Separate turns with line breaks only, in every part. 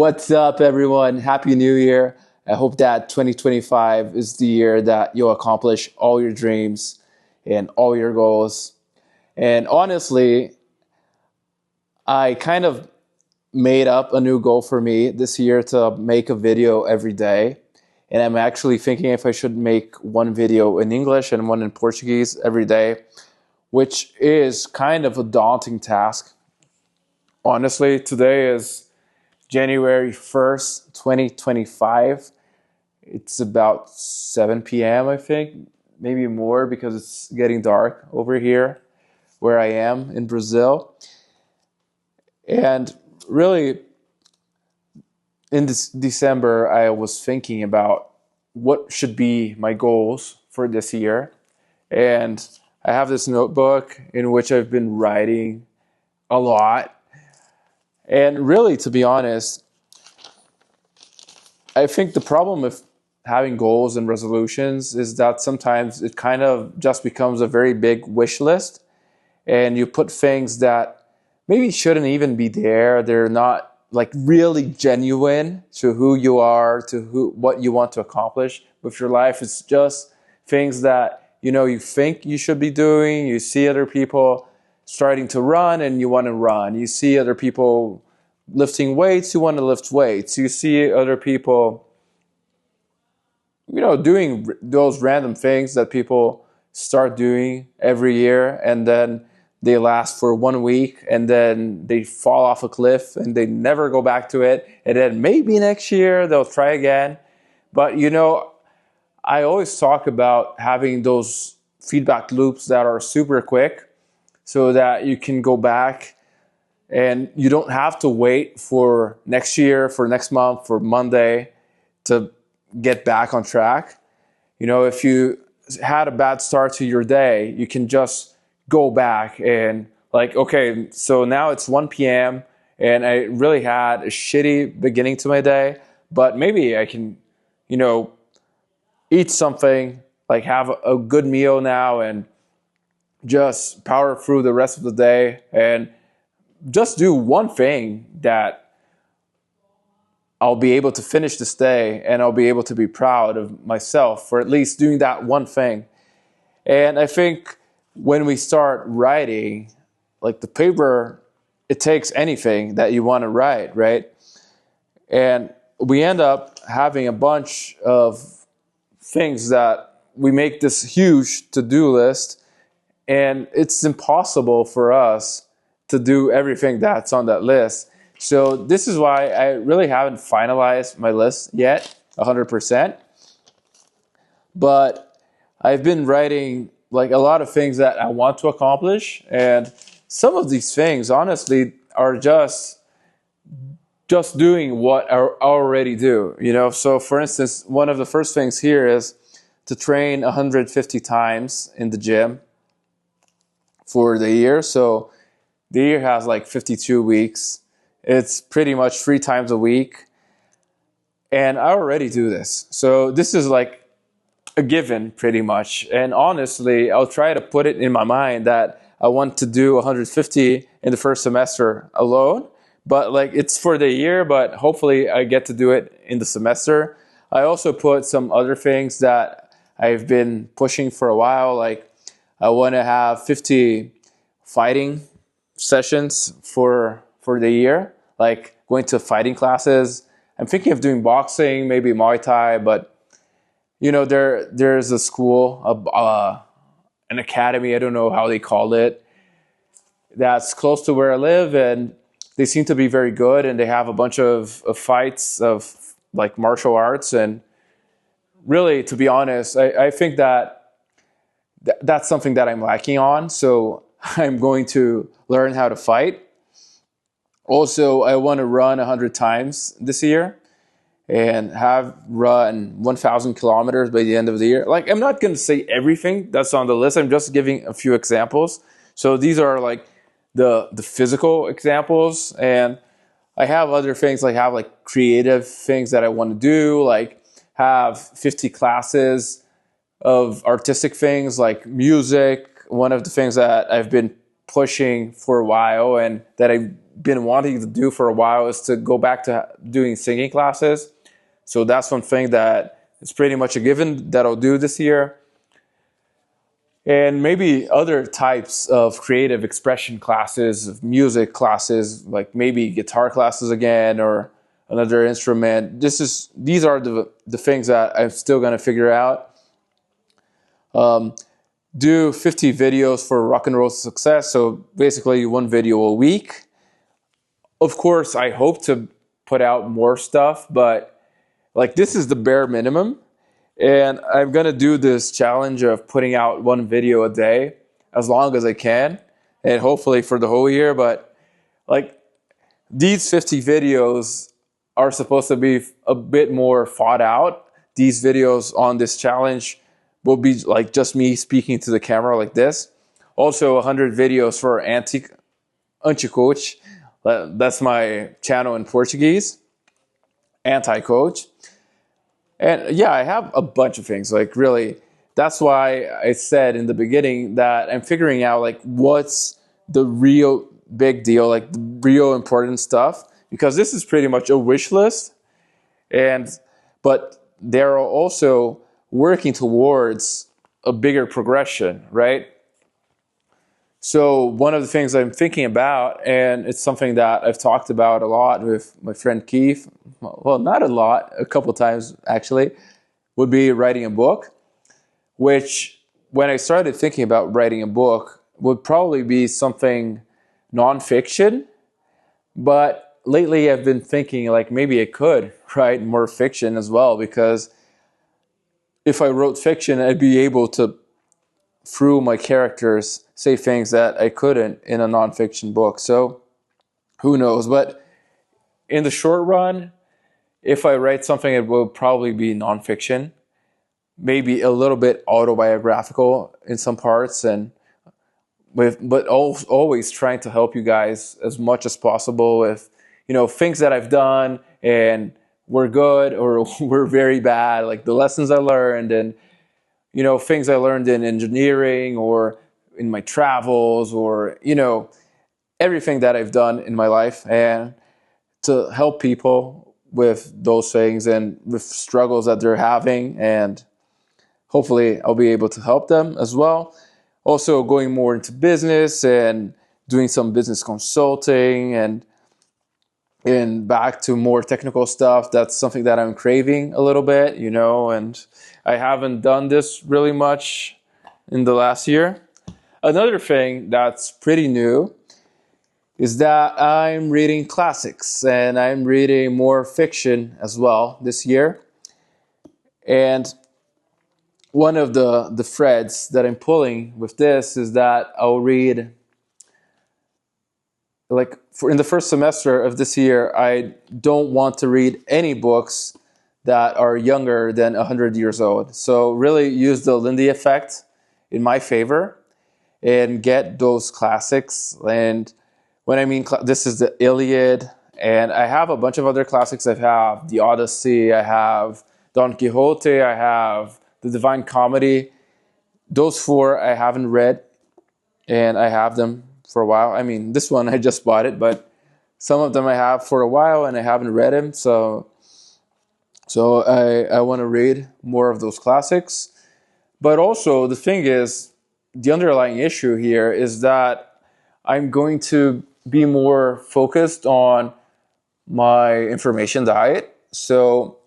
What's up, everyone? Happy New Year. I hope that 2025 is the year that you'll accomplish all your dreams and all your goals. And honestly, I kind of made up a new goal for me this year to make a video every day. And I'm actually thinking if I should make one video in English and one in Portuguese every day, which is kind of a daunting task. Honestly, today is January 1st, 2025. It's about 7 p.m., I think, maybe more because it's getting dark over here where I am in Brazil. And really, in this December, I was thinking about what should be my goals for this year. And I have this notebook in which I've been writing a lot. And really, to be honest, I think the problem with having goals and resolutions is that sometimes it kind of just becomes a very big wish list, and you put things that maybe shouldn't even be there. They're not like really genuine to who you are, to what you want to accomplish with your life. It's just things that you think you should be doing. You see other people starting to run and you want to run. You see other people lifting weights, you want to lift weights. You see other people, doing those random things that people start doing every year, and then they last for 1 week and then they fall off a cliff and they never go back to it. And then maybe next year they'll try again. But I always talk about having those feedback loops that are super quick so that you can go back and you don't have to wait for next year, for next month, for Monday to get back on track. If you had a bad start to your day, you can just go back and okay, so now it's 1 p.m. and I really had a shitty beginning to my day, but maybe I can, eat something, have a good meal now and just power through the rest of the day and just do one thing that I'll be able to finish this day and I'll be able to be proud of myself for at least doing that one thing. And I think when we start writing, the paper, it takes anything that you want to write, right? And we end up having a bunch of things that we make this huge to-do list, and it's impossible for us to do everything that's on that list. So this is why I really haven't finalized my list yet, 100%. But I've been writing a lot of things that I want to accomplish, and some of these things, honestly, are just doing what I already do. So for instance, one of the first things here is to train 150 times in the gym for the year. So the year has 52 weeks. It's pretty much 3 times a week. And I already do this. So this is a given pretty much. And honestly, I'll try to put it in my mind that I want to do 150 in the first semester alone. But it's for the year, but hopefully I get to do it in the semester. I also put some other things that I've been pushing for a while. I want to have 50 fighting sessions for the year, going to fighting classes. I'm thinking of doing boxing, maybe Muay Thai, but there's a school, an academy, I don't know how they call it, that's close to where I live, and they seem to be very good, and they have a bunch of fights of martial arts. And really, to be honest, I think that's something that I'm lacking on. So I'm going to learn how to fight. Also, I want to run 100 times this year and have run 1,000 kilometers by the end of the year. I'm not going to say everything that's on the list. I'm just giving a few examples. So these are the physical examples. And I have other things, have creative things that I want to do, have 50 classes of artistic things like music. One of the things that I've been pushing for a while and that I been wanting to do for a while is to go back to doing singing classes. So that's one thing that is pretty much a given that I'll do this year. And maybe other types of creative expression classes, music classes, like maybe guitar classes again or another instrument. These are the things that I'm still going to figure out. Do 50 videos for rock and roll success. So basically one video a week. Of course, I hope to put out more stuff, but like this is the bare minimum. And I'm going to do this challenge of putting out one video a day as long as I can, and hopefully for the whole year. But like these 50 videos are supposed to be a bit more thought out. These videos on this challenge will be like just me speaking to the camera like this. Also 100 videos for Anti-Coach. That's my channel in Portuguese. Anti-Coach. And yeah, I have a bunch of things, like really, that's why I said in the beginning that I'm figuring out like what's the real big deal, like the real important stuff, because this is pretty much a wish list. But they're also working towards a bigger progression, right? So one of the things I'm thinking about, and it's something that I've talked about a lot with my friend Keith, well, not a lot, a couple times actually, would be writing a book, which when I started thinking about writing a book would probably be something nonfiction. But lately I've been thinking like maybe I could write more fiction as well, because if I wrote fiction, I'd be able to, through my characters, say things that I couldn't in a nonfiction book. So who knows? But in the short run, if I write something, it will probably be nonfiction, maybe a little bit autobiographical in some parts, but always trying to help you guys as much as possible with, things that I've done and were good or were very bad, like the lessons I learned and things I learned in engineering or in my travels or, everything that I've done in my life, and to help people with those things and with struggles that they're having. And hopefully I'll be able to help them as well. Also going more into business and doing some business consulting and back to more technical stuff. That's something that I'm craving a little bit, and I haven't done this really much in the last year. Another thing that's pretty new is that I'm reading classics and I'm reading more fiction as well this year. And one of the threads that I'm pulling with this is that I'll read, in the first semester of this year, I don't want to read any books that are younger than 100 years old. So really use the Lindy effect in my favor and get those classics. And when I mean, this is the Iliad, and I have a bunch of other classics. I have the Odyssey, I have Don Quixote, I have the Divine Comedy. Those four I haven't read, and I have them for a while. I mean, this one I just bought it, but some of them I have for a while and I haven't read them. So I want to read more of those classics. But also the thing is, the underlying issue here is that I'm going to be more focused on my information diet. So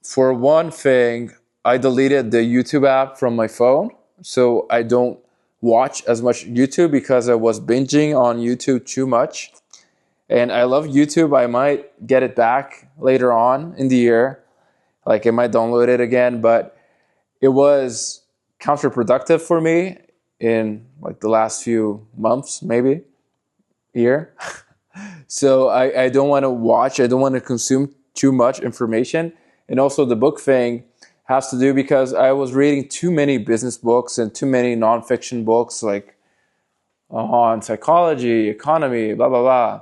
for one thing, I deleted the YouTube app from my phone, so I don't watch as much YouTube because I was binging on YouTube too much. And I love YouTube. I might get it back later on in the year. Like I might download it again, but it was counterproductive for me in like the last few months, maybe year. So I don't want to watch. I don't want to consume too much information. And also the book thing has to do because I was reading too many business books and too many nonfiction books like on psychology, economy, blah, blah, blah.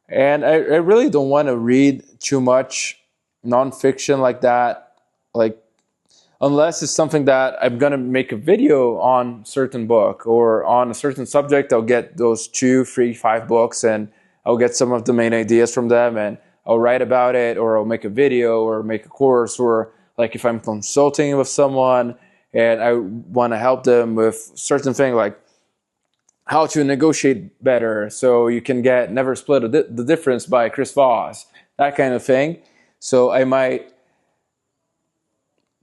And I really don't want to read too much nonfiction like that, like unless it's something that I'm going to make a video on certain book or on a certain subject. I'll get those 2, 3, 5 books and I'll get some of the main ideas from them, and I'll write about it, or I'll make a video, or make a course, or like if I'm consulting with someone and I want to help them with certain thing, like how to negotiate better so you can get Never Split the Difference by Chris Voss, that kind of thing. So I might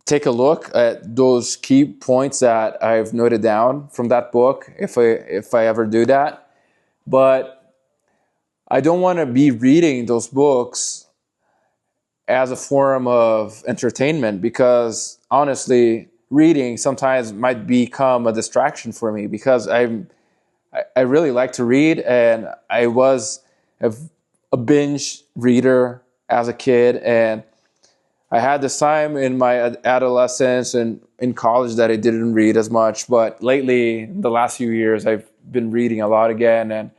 take a look at those key points that I've noted down from that book if I ever do that. But I don't want to be reading those books as a form of entertainment, because honestly, reading sometimes might become a distraction for me, because I really like to read, and I was a binge reader as a kid, and I had this time in my adolescence and in college that I didn't read as much, but lately, the last few years, I've been reading a lot again, and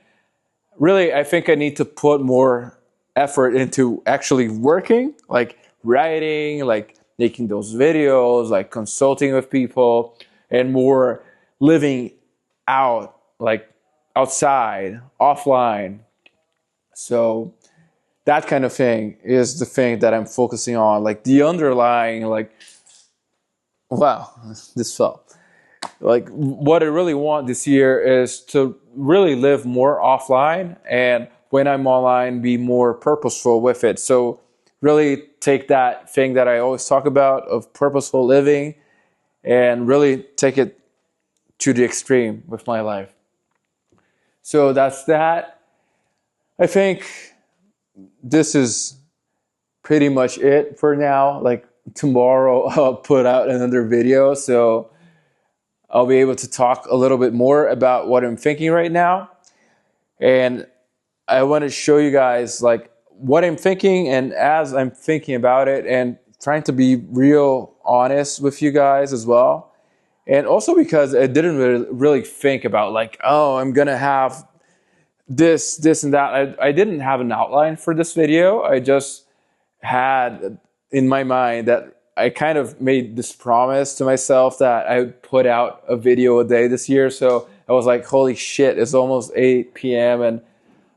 really, I think I need to put more effort into actually working, like writing, like making those videos, like consulting with people, and more living out, like outside, offline. So that kind of thing is the thing that I'm focusing on, like the underlying, like, wow, this fell. Like what I really want this year is to really live more offline, and when I'm online, be more purposeful with it. So really take that thing that I always talk about of purposeful living and really take it to the extreme with my life. So that's that. I think this is pretty much it for now. Like tomorrow I'll put out another video, so I'll be able to talk a little bit more about what I'm thinking right now. And I want to show you guys like what I'm thinking, and as I'm thinking about it, and trying to be real honest with you guys as well. And also because I didn't really think about like, oh, I'm going to have this, and that. I didn't have an outline for this video. I just had in my mind that I kind of made this promise to myself that I would put out a video a day this year. So I was like, holy shit, it's almost 8 p.m. and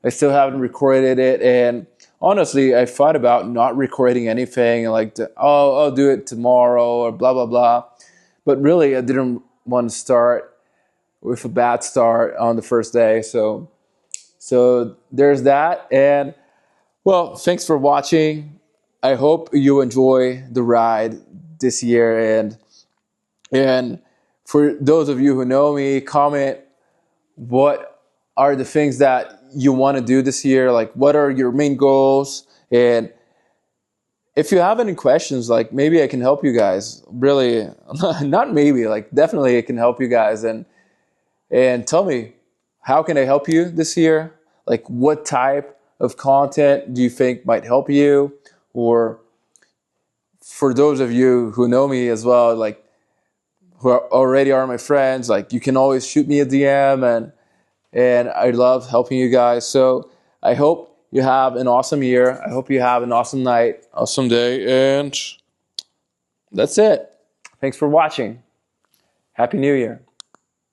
I still haven't recorded it. And honestly, I thought about not recording anything and like, I'll do it tomorrow or blah, blah, blah. But really, I didn't want to start with a bad start on the first day. So there's that. And well, thanks for watching. I hope you enjoy the ride this year. And for those of you who know me, comment what are the things that you want to do this year? Like, what are your main goals? And if you have any questions, like maybe I can help you guys. Really, not maybe, like definitely I can help you guys. And tell me, how can I help you this year? Like what type of content do you think might help you? Or for those of you who know me as well, like who already are my friends, like you can always shoot me a DM, and I love helping you guys. So I hope you have an awesome year. I hope you have an awesome night, awesome day, and that's it. Thanks for watching. Happy New Year.